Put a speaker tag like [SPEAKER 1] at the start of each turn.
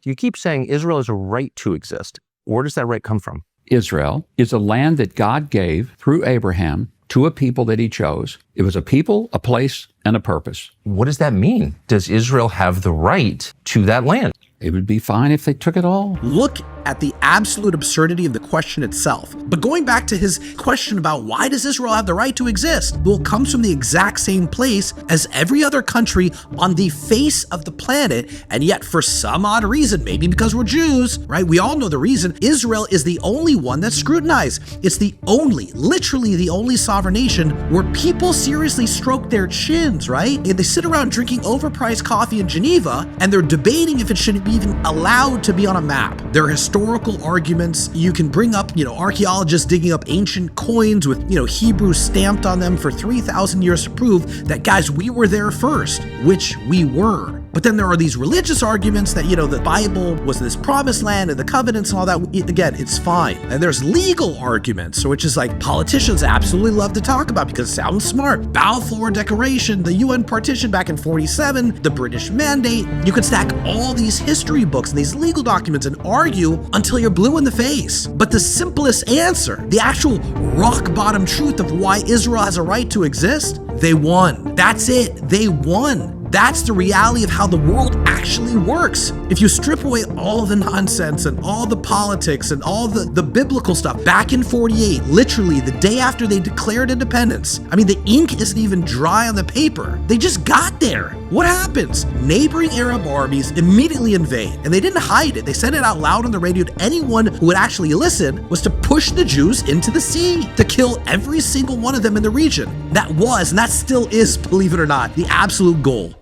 [SPEAKER 1] You keep saying Israel has a right to exist. Where does that right come from?
[SPEAKER 2] Israel is a land that God gave through Abraham to a people that he chose. It was a people, a place, and a purpose.
[SPEAKER 3] What does that mean? Does Israel have the right to that land?
[SPEAKER 2] It would be fine if they took it all.
[SPEAKER 4] Look at the absolute absurdity of the question itself. But going back to his question about why does Israel have the right to exist? Well, it comes from the exact same place as every other country on the face of the planet. And yet for some odd reason, maybe because we're Jews, right? We all know the reason. Israel is the only one that's scrutinized. It's the only, literally the only sovereign nation where people seriously stroke their chins, right? And they sit around drinking overpriced coffee in Geneva and they're debating if it should be even allowed to be on a map. There are historical arguments. You can bring up, archaeologists digging up ancient coins with, Hebrew stamped on them for 3,000 years to prove that, guys, we were there first, which we were. But then there are these religious arguments that, the Bible was this promised land and the covenants and all that. Again, it's fine. And there's legal arguments, which is like politicians absolutely love to talk about because it sounds smart. Balfour Declaration, the UN partition back in 47, the British Mandate. You could stack all these history books and these legal documents and argue until you're blue in the face. But the simplest answer, the actual rock bottom truth of why Israel has a right to exist, they won. That's it. They won. That's the reality of how the world actually works. If you strip away all the nonsense and all the politics and all the biblical stuff, back in 48, literally the day after they declared independence, the ink isn't even dry on the paper. They just got there. What happens? Neighboring Arab armies immediately invade, and they didn't hide it. They said it out loud on the radio to anyone who would actually listen, was to push the Jews into the sea, to kill every single one of them in the region. That was, and that still is, believe it or not, the absolute goal.